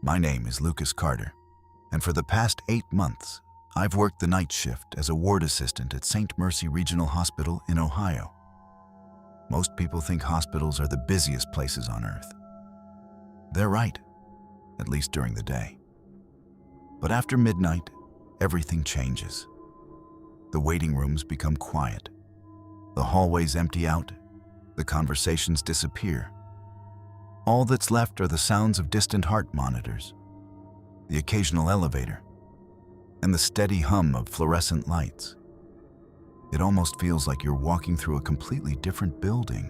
My name is Lucas Carter, and for the past 8 months, I've worked the night shift as a ward assistant at St. Mercy Regional Hospital in Ohio. Most people think hospitals are the busiest places on earth. They're right, at least during the day. But after midnight, everything changes. The waiting rooms become quiet. The hallways empty out. The conversations disappear. All that's left are the sounds of distant heart monitors, the occasional elevator, and the steady hum of fluorescent lights. It almost feels like you're walking through a completely different building.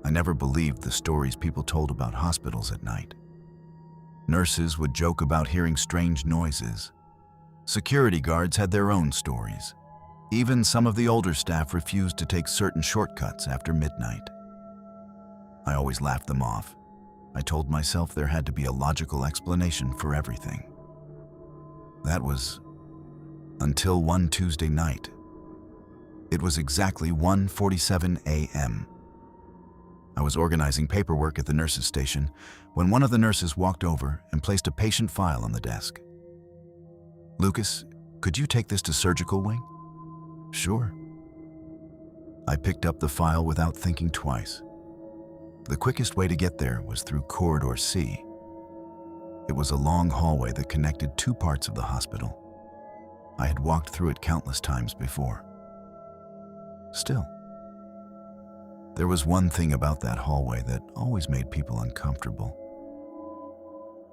I never believed the stories people told about hospitals at night. Nurses would joke about hearing strange noises. Security guards had their own stories. Even some of the older staff refused to take certain shortcuts after midnight. I always laughed them off. I told myself there had to be a logical explanation for everything. That was until one Tuesday night. It was exactly 1:47 a.m. I was organizing paperwork at the nurses' station when one of the nurses walked over and placed a patient file on the desk. "Lucas, could you take this to surgical wing?" "Sure." I picked up the file without thinking twice. The quickest way to get there was through Corridor C. It was a long hallway that connected 2 parts of the hospital. I had walked through it countless times before. Still, there was one thing about that hallway that always made people uncomfortable.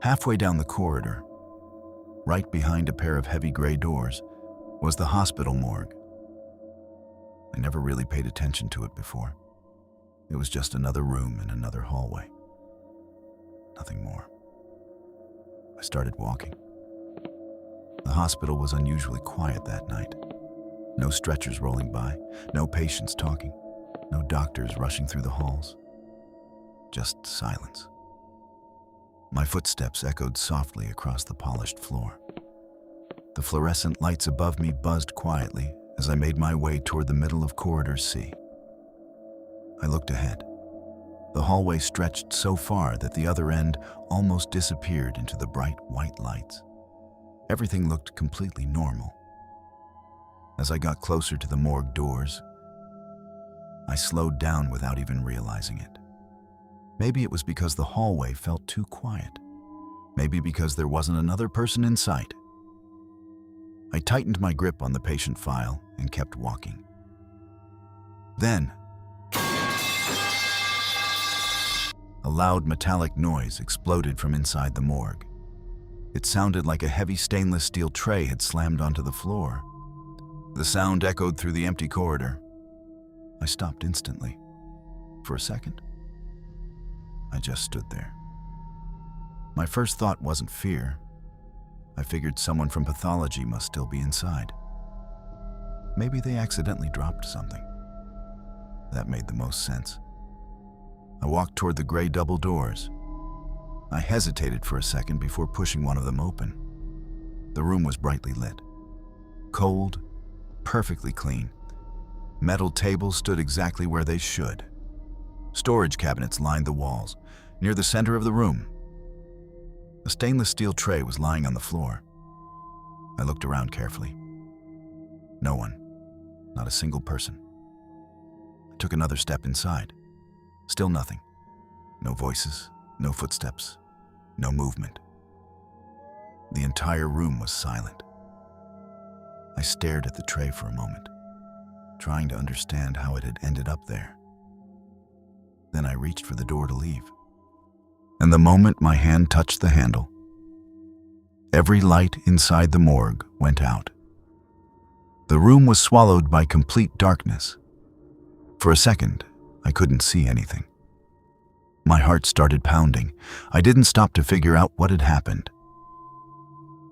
Halfway down the corridor, right behind a pair of heavy gray doors, was the hospital morgue. I never really paid attention to it before. It was just another room in another hallway. Nothing more. I started walking. The hospital was unusually quiet that night. No stretchers rolling by, no patients talking, no doctors rushing through the halls. Just silence. My footsteps echoed softly across the polished floor. The fluorescent lights above me buzzed quietly as I made my way toward the middle of Corridor C. I looked ahead. The hallway stretched so far that the other end almost disappeared into the bright white lights. Everything looked completely normal. As I got closer to the morgue doors, I slowed down without even realizing it. Maybe it was because the hallway felt too quiet. Maybe because there wasn't another person in sight. I tightened my grip on the patient file and kept walking. Then, a loud metallic noise exploded from inside the morgue. It sounded like a heavy stainless steel tray had slammed onto the floor. The sound echoed through the empty corridor. I stopped instantly. For a second, I just stood there. My first thought wasn't fear. I figured someone from pathology must still be inside. Maybe they accidentally dropped something. That made the most sense. I walked toward the gray double doors. I hesitated for a second before pushing one of them open. The room was brightly lit. Cold, perfectly clean. Metal tables stood exactly where they should. Storage cabinets lined the walls, near the center of the room. A stainless steel tray was lying on the floor. I looked around carefully. No one, not a single person. I took another step inside. Still nothing. No voices, no footsteps, no movement. The entire room was silent. I stared at the tray for a moment, trying to understand how it had ended up there. Then I reached for the door to leave. And the moment my hand touched the handle, every light inside the morgue went out. The room was swallowed by complete darkness. For a second, I couldn't see anything. My heart started pounding. I didn't stop to figure out what had happened.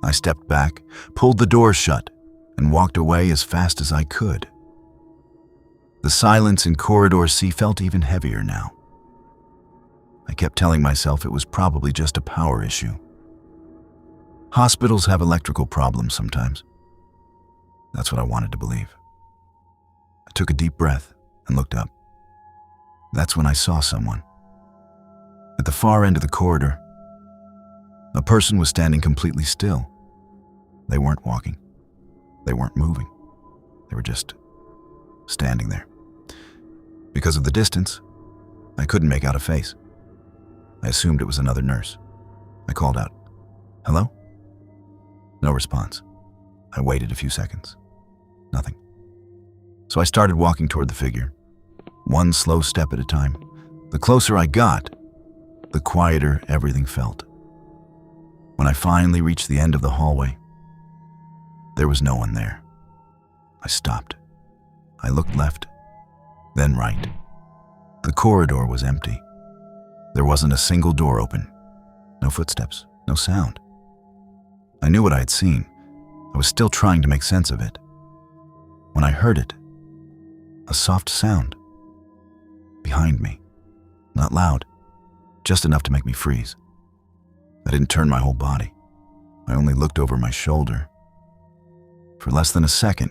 I stepped back, pulled the door shut, and walked away as fast as I could. The silence in Corridor C felt even heavier now. I kept telling myself it was probably just a power issue. Hospitals have electrical problems sometimes. That's what I wanted to believe. I took a deep breath and looked up. That's when I saw someone. At the far end of the corridor, A person was standing completely still. They weren't walking. They weren't moving. They were just standing there. Because of the distance, I couldn't make out a face. I assumed it was another nurse. I called out, "Hello?" No response. I waited a few seconds. Nothing. So I started walking toward the figure, one slow step at a time. The closer I got, the quieter everything felt. When I finally reached the end of the hallway, there was no one there. I stopped. I looked left, then right. The corridor was empty. There wasn't a single door open. No footsteps, no sound. I knew what I had seen. I was still trying to make sense of it. When I heard it, a soft sound. Behind me. Not loud, just enough to make me freeze. I didn't turn my whole body. I only looked over my shoulder. For less than a second,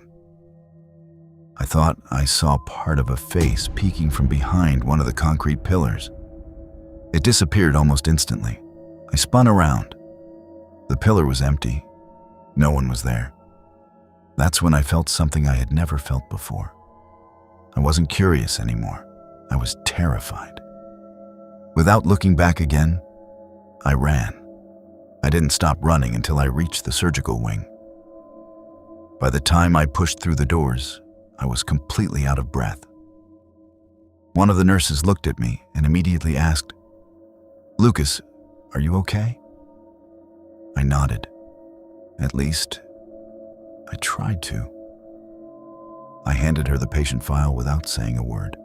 I thought I saw part of a face peeking from behind one of the concrete pillars. It disappeared almost instantly. I spun around. The pillar was empty. No one was there. That's when I felt something I had never felt before. I wasn't curious anymore. I was terrified. Without looking back again, I ran. I didn't stop running until I reached the surgical wing. By the time I pushed through the doors, I was completely out of breath. One of the nurses looked at me and immediately asked, "Lucas, are you okay?" I nodded. At least, I tried to. I handed her the patient file without saying a word.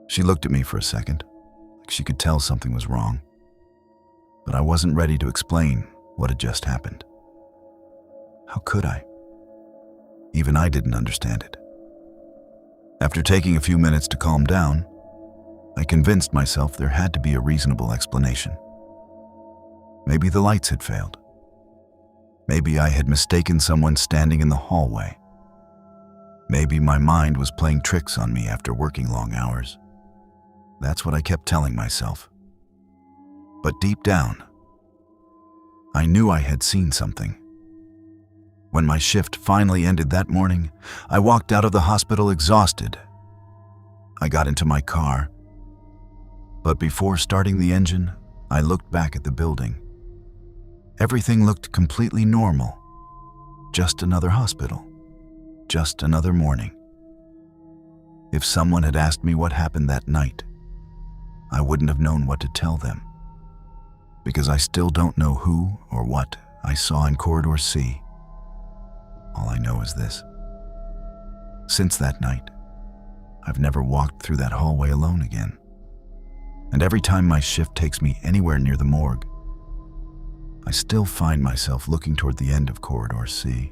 She looked at me for a second, like she could tell something was wrong. But I wasn't ready to explain what had just happened. How could I? Even I didn't understand it. After taking a few minutes to calm down, I convinced myself there had to be a reasonable explanation. Maybe the lights had failed. Maybe I had mistaken someone standing in the hallway. Maybe my mind was playing tricks on me after working long hours. That's what I kept telling myself. But deep down, I knew I had seen something. When my shift finally ended that morning, I walked out of the hospital exhausted. I got into my car, but before starting the engine, I looked back at the building. Everything looked completely normal. Just another hospital. Just another morning. If someone had asked me what happened that night, I wouldn't have known what to tell them. Because I still don't know who or what I saw in Corridor C. All I know is this. Since that night, I've never walked through that hallway alone again. And every time my shift takes me anywhere near the morgue, I still find myself looking toward the end of Corridor C,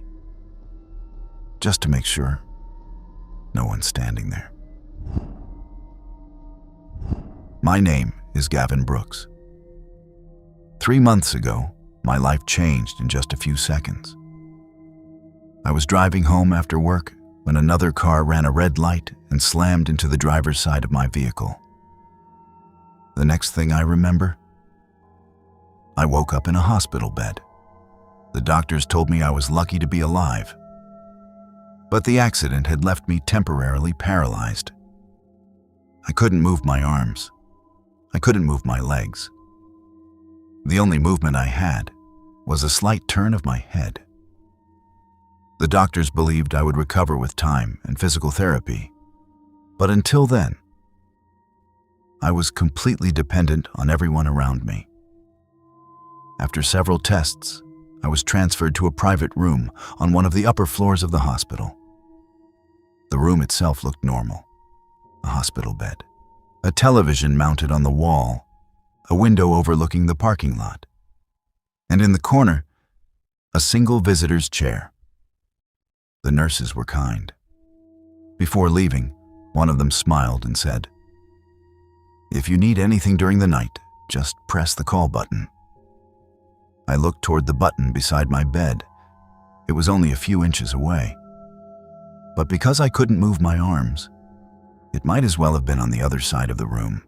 just to make sure no one's standing there. My name is Gavin Brooks. 3 months ago, my life changed in just a few seconds. I was driving home after work when another car ran a red light and slammed into the driver's side of my vehicle. The next thing I remember, I woke up in a hospital bed. The doctors told me I was lucky to be alive. But the accident had left me temporarily paralyzed. I couldn't move my arms. I couldn't move my legs. The only movement I had was a slight turn of my head. The doctors believed I would recover with time and physical therapy, but until then, I was completely dependent on everyone around me. After several tests, I was transferred to a private room on one of the upper floors of the hospital. The room itself looked normal. A hospital bed, a television mounted on the wall, a window overlooking the parking lot, and in the corner, a single visitor's chair. The nurses were kind. Before leaving, one of them smiled and said, "If you need anything during the night, just press the call button." I looked toward the button beside my bed. It was only a few inches away. But because I couldn't move my arms, it might as well have been on the other side of the room.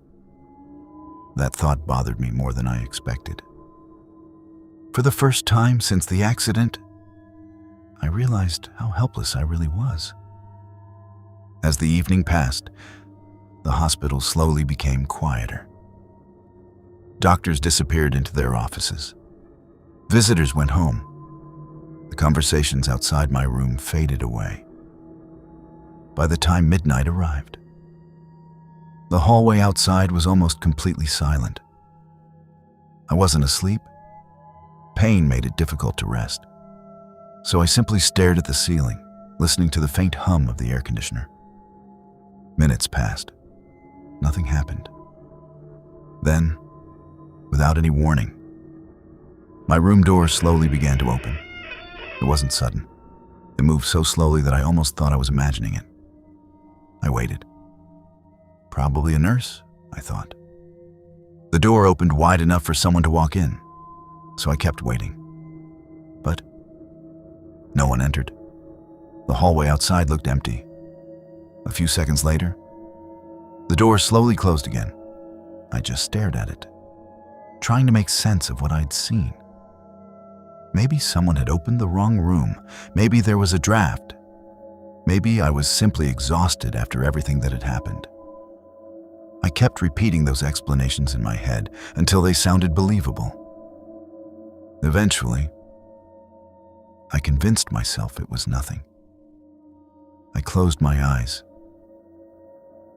That thought bothered me more than I expected. For the first time since the accident, I realized how helpless I really was. As the evening passed, the hospital slowly became quieter. Doctors disappeared into their offices. Visitors went home. The conversations outside my room faded away. By the time midnight arrived, the hallway outside was almost completely silent. I wasn't asleep. Pain made it difficult to rest. So I simply stared at the ceiling, listening to the faint hum of the air conditioner. Minutes passed. Nothing happened. Then, without any warning, my room door slowly began to open. It wasn't sudden. It moved so slowly that I almost thought I was imagining it. I waited. Probably a nurse, I thought. The door opened wide enough for someone to walk in, so I kept waiting. But no one entered. The hallway outside looked empty. A few seconds later, the door slowly closed again. I just stared at it, trying to make sense of what I'd seen. Maybe someone had opened the wrong room. Maybe there was a draft. Maybe I was simply exhausted after everything that had happened. I kept repeating those explanations in my head until they sounded believable. Eventually, I convinced myself it was nothing. I closed my eyes,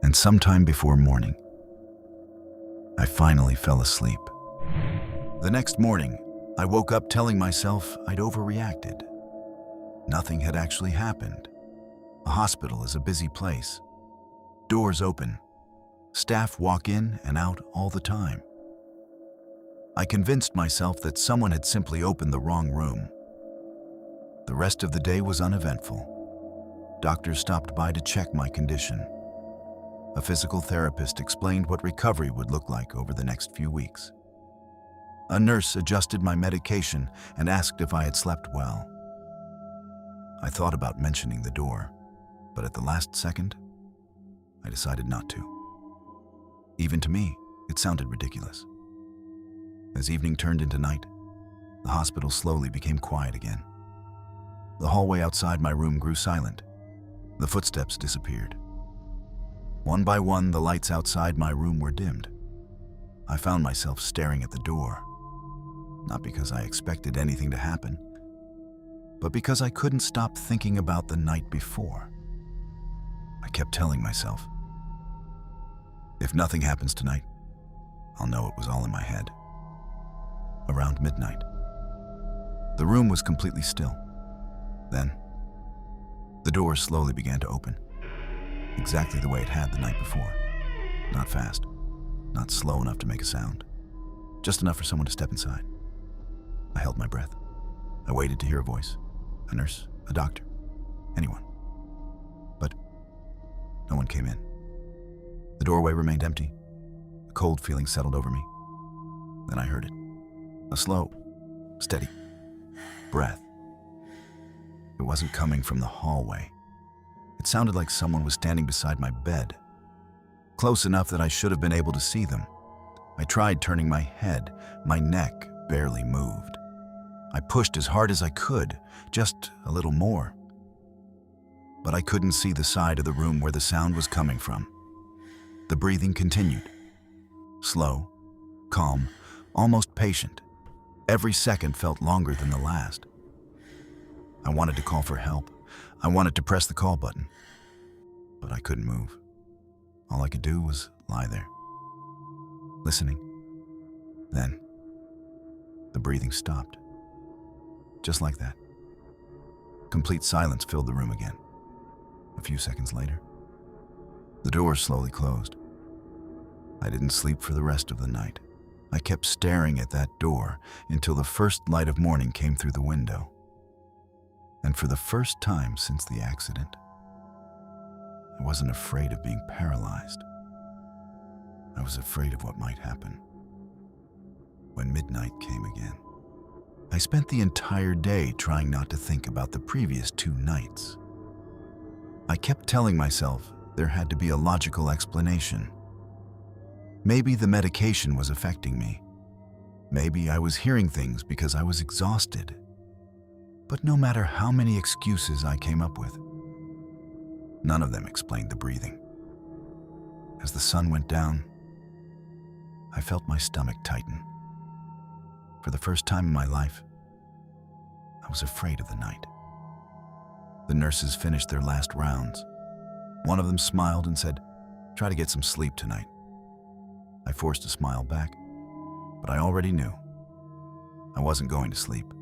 and sometime before morning, I finally fell asleep. The next morning, I woke up telling myself I'd overreacted. Nothing had actually happened. A hospital is a busy place. Doors open. Staff walk in and out all the time. I convinced myself that someone had simply opened the wrong room. The rest of the day was uneventful. Doctors stopped by to check my condition. A physical therapist explained what recovery would look like over the next few weeks. A nurse adjusted my medication and asked if I had slept well. I thought about mentioning the door, but at the last second, I decided not to. Even to me, it sounded ridiculous. As evening turned into night, the hospital slowly became quiet again. The hallway outside my room grew silent. The footsteps disappeared. One by one, the lights outside my room were dimmed. I found myself staring at the door, not because I expected anything to happen, but because I couldn't stop thinking about the night before. I kept telling myself, if nothing happens tonight, I'll know it was all in my head. Around midnight, the room was completely still. Then, the door slowly began to open, exactly the way it had the night before. Not fast, not slow enough to make a sound, just enough for someone to step inside. I held my breath. I waited to hear a voice, a nurse, a doctor, anyone. But no one came in. The doorway remained empty. A cold feeling settled over me. Then I heard it. A slow, steady breath. It wasn't coming from the hallway. It sounded like someone was standing beside my bed, close enough that I should have been able to see them. I tried turning my head. My neck barely moved. I pushed as hard as I could, just a little more. But I couldn't see the side of the room where the sound was coming from. The breathing continued. Slow, calm, almost patient. Every second felt longer than the last. I wanted to call for help. I wanted to press the call button, but I couldn't move. All I could do was lie there, listening. Then, the breathing stopped. Just like that. Complete silence filled the room again. A few seconds later, the door slowly closed. I didn't sleep for the rest of the night. I kept staring at that door until the first light of morning came through the window. And for the first time since the accident, I wasn't afraid of being paralyzed. I was afraid of what might happen. When midnight came again, I spent the entire day trying not to think about the previous 2 nights. I kept telling myself there had to be a logical explanation. Maybe the medication was affecting me. Maybe I was hearing things because I was exhausted. But no matter how many excuses I came up with, none of them explained the breathing. As the sun went down, I felt my stomach tighten. For the first time in my life, I was afraid of the night. The nurses finished their last rounds. One of them smiled and said, "Try to get some sleep tonight." I forced a smile back, but I already knew I wasn't going to sleep.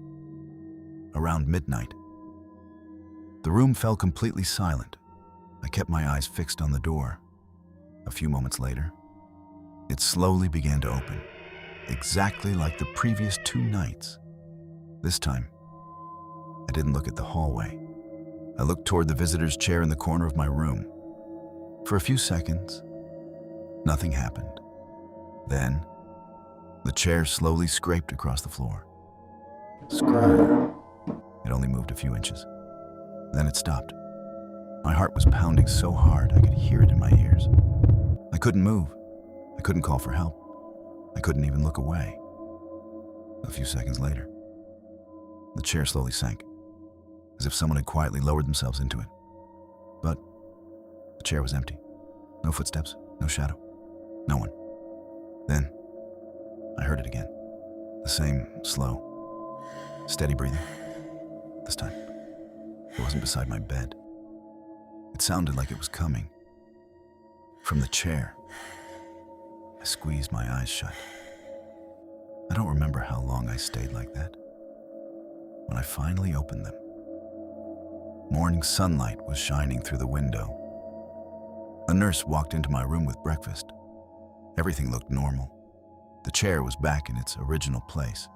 Around midnight, the room fell completely silent. I kept my eyes fixed on the door. A few moments later, it slowly began to open, exactly like the previous 2 nights. This time, I didn't look at the hallway. I looked toward the visitor's chair in the corner of my room. For a few seconds, nothing happened. Then, the chair slowly scraped across the floor. Screw. It only moved a few inches. Then it stopped. My heart was pounding so hard I could hear it in my ears. I couldn't move. I couldn't call for help. I couldn't even look away. A few seconds later, the chair slowly sank, as if someone had quietly lowered themselves into it. But the chair was empty. No footsteps, no shadow, no one. Then, I heard it again. The same slow, steady breathing. This time, it wasn't beside my bed. It sounded like it was coming from the chair. I squeezed my eyes shut. I don't remember how long I stayed like that. When I finally opened them, morning sunlight was shining through the window. A nurse walked into my room with breakfast. Everything looked normal. The chair was back in its original place.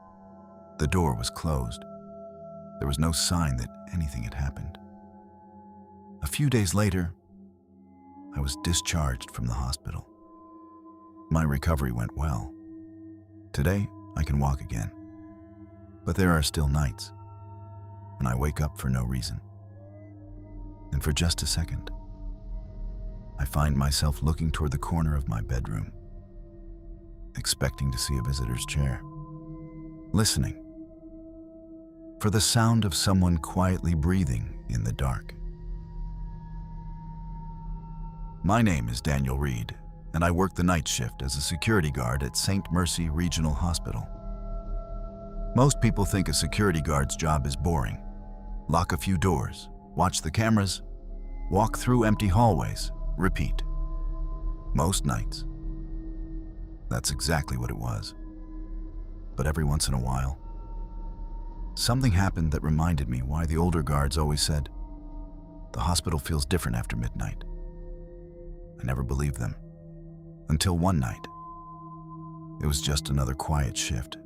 The door was closed. There was no sign that anything had happened. A few days later, I was discharged from the hospital. My recovery went well. Today, I can walk again. But there are still nights when I wake up for no reason. And for just a second, I find myself looking toward the corner of my bedroom, expecting to see a visitor's chair, listening for the sound of someone quietly breathing in the dark. My name is Daniel Reed, and I work the night shift as a security guard at St. Mercy Regional Hospital. Most people think a security guard's job is boring. Lock a few doors, watch the cameras, walk through empty hallways, repeat. Most nights, that's exactly what it was. But every once in a while, something happened that reminded me why the older guards always said, "The hospital feels different after midnight." I never believed them. Until one night. It was just another quiet shift.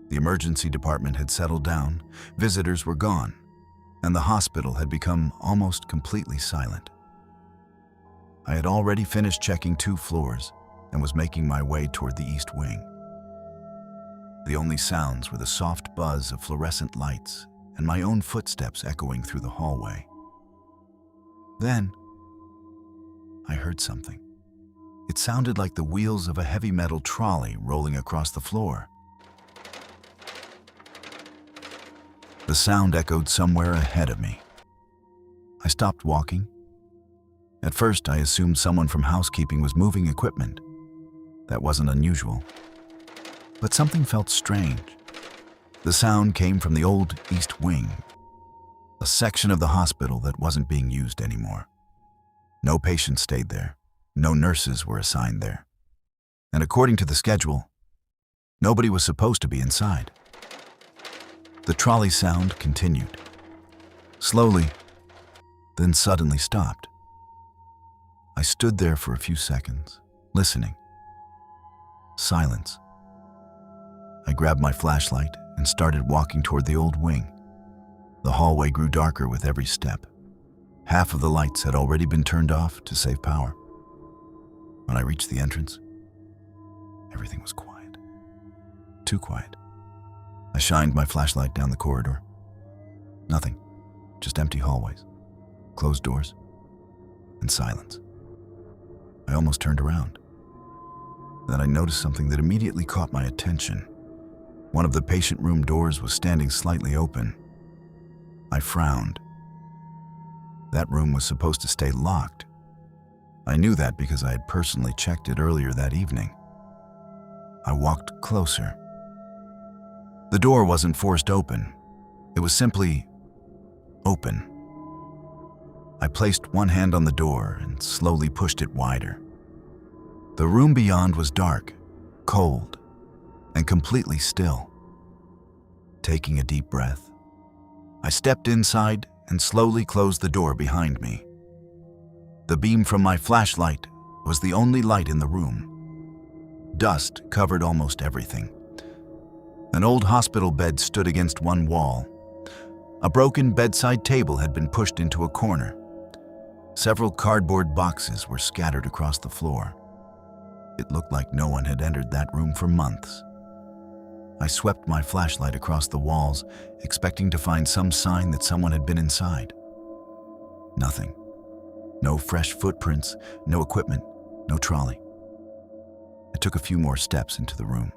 The emergency department had settled down, visitors were gone, and the hospital had become almost completely silent. I had already finished checking 2 floors and was making my way toward the east wing. The only sounds were the soft buzz of fluorescent lights and my own footsteps echoing through the hallway. Then, I heard something. It sounded like the wheels of a heavy metal trolley rolling across the floor. The sound echoed somewhere ahead of me. I stopped walking. At first, I assumed someone from housekeeping was moving equipment. That wasn't unusual. But something felt strange. The sound came from the old East Wing, a section of the hospital that wasn't being used anymore. No patients stayed there. No nurses were assigned there. And according to the schedule, nobody was supposed to be inside. The trolley sound continued. Slowly, then suddenly stopped. I stood there for a few seconds, listening. Silence. I grabbed my flashlight and started walking toward the old wing. The hallway grew darker with every step. Half of the lights had already been turned off to save power. When I reached the entrance, everything was quiet. Too quiet. I shined my flashlight down the corridor. Nothing. Just empty hallways, closed doors, and silence. I almost turned around. Then I noticed something that immediately caught my attention. One of the patient room doors was standing slightly open. I frowned. That room was supposed to stay locked. I knew that because I had personally checked it earlier that evening. I walked closer. The door wasn't forced open. It was simply open. I placed one hand on the door and slowly pushed it wider. The room beyond was dark, cold, and completely still. Taking a deep breath, I stepped inside and slowly closed the door behind me. The beam from my flashlight was the only light in the room. Dust covered almost everything. An old hospital bed stood against one wall. A broken bedside table had been pushed into a corner. Several cardboard boxes were scattered across the floor. It looked like no one had entered that room for months. I swept my flashlight across the walls, expecting to find some sign that someone had been inside. Nothing. No fresh footprints, no equipment, no trolley. I took a few more steps into the room.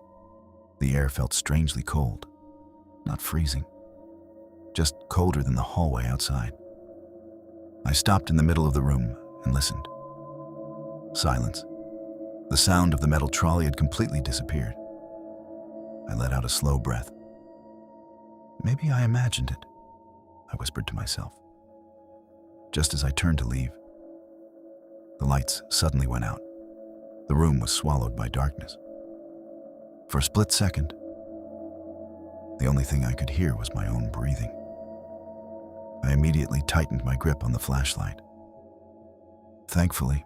The air felt strangely cold. Not freezing, just colder than the hallway outside. I stopped in the middle of the room and listened. Silence. The sound of the metal trolley had completely disappeared. I let out a slow breath. Maybe I imagined it, I whispered to myself. Just as I turned to leave, the lights suddenly went out. The room was swallowed by darkness. For a split second, the only thing I could hear was my own breathing. I immediately tightened my grip on the flashlight. Thankfully,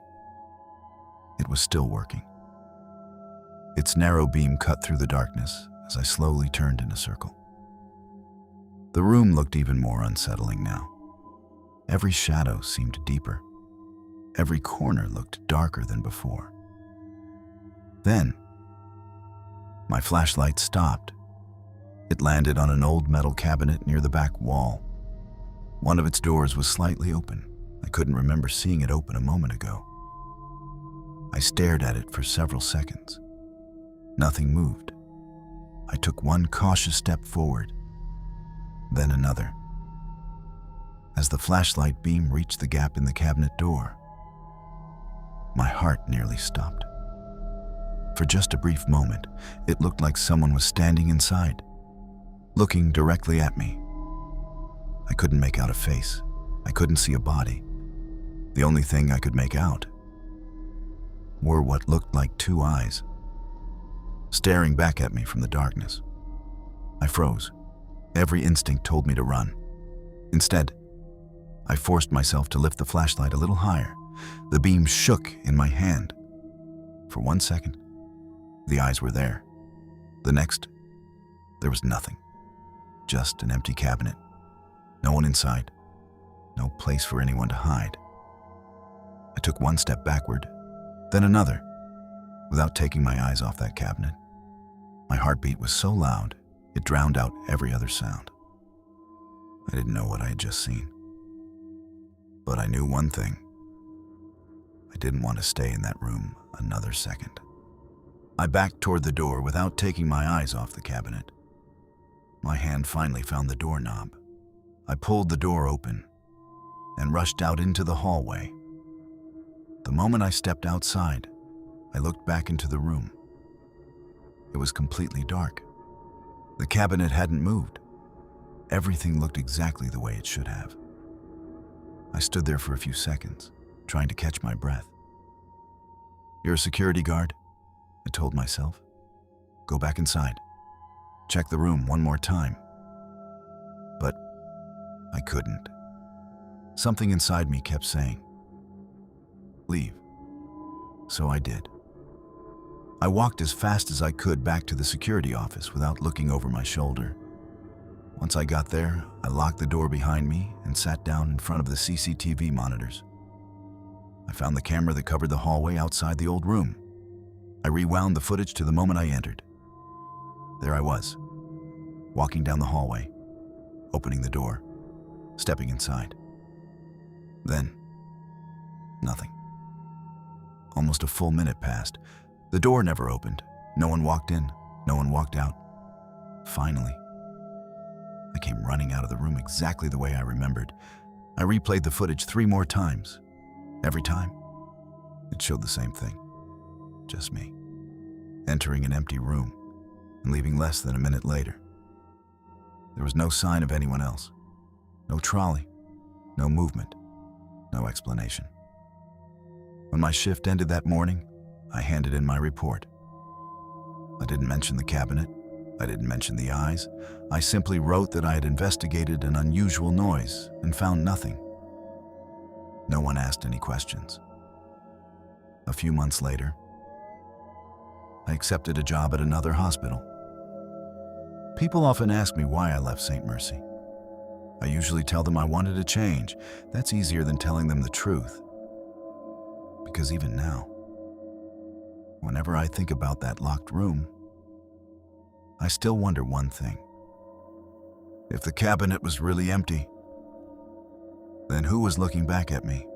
it was still working. Its narrow beam cut through the darkness as I slowly turned in a circle. The room looked even more unsettling now. Every shadow seemed deeper. Every corner looked darker than before. Then, my flashlight stopped. It landed on an old metal cabinet near the back wall. One of its doors was slightly open. I couldn't remember seeing it open a moment ago. I stared at it for several seconds. Nothing moved. I took one cautious step forward, then another. As the flashlight beam reached the gap in the cabinet door, my heart nearly stopped. For just a brief moment, it looked like someone was standing inside, looking directly at me. I couldn't make out a face. I couldn't see a body. The only thing I could make out were what looked like two eyes, staring back at me from the darkness. I froze. Every instinct told me to run. Instead, I forced myself to lift the flashlight a little higher. The beam shook in my hand. For 1 second, the eyes were there. The next, there was nothing. Just an empty cabinet. No one inside. No place for anyone to hide. I took one step backward, then another, without taking my eyes off that cabinet. My heartbeat was so loud, it drowned out every other sound. I didn't know what I had just seen. But I knew one thing. I didn't want to stay in that room another second. I backed toward the door without taking my eyes off the cabinet. My hand finally found the doorknob. I pulled the door open and rushed out into the hallway. The moment I stepped outside, I looked back into the room. It was completely dark. The cabinet hadn't moved. Everything looked exactly the way it should have. I stood there for a few seconds, trying to catch my breath. "You're a security guard," I told myself. "Go back inside. Check the room one more time." But I couldn't. Something inside me kept saying, "Leave." So I did. I walked as fast as I could back to the security office without looking over my shoulder. Once I got there, I locked the door behind me and sat down in front of the CCTV monitors. I found the camera that covered the hallway outside the old room. I rewound the footage to the moment I entered. There I was, walking down the hallway, opening the door, stepping inside. Then, nothing. Almost a full minute passed. The door never opened. No one walked in. No one walked out. Finally, I came running out of the room exactly the way I remembered. I replayed the footage 3 more times. Every time, it showed the same thing. Just me, entering an empty room and leaving less than a minute later. There was no sign of anyone else. No trolley, no movement, no explanation. When my shift ended that morning, I handed in my report. I didn't mention the cabinet. I didn't mention the eyes. I simply wrote that I had investigated an unusual noise and found nothing. No one asked any questions. A few months later, I accepted a job at another hospital. People often ask me why I left St. Mercy. I usually tell them I wanted to change. That's easier than telling them the truth. Because even now, whenever I think about that locked room, I still wonder one thing. If the cabinet was really empty, then who was looking back at me?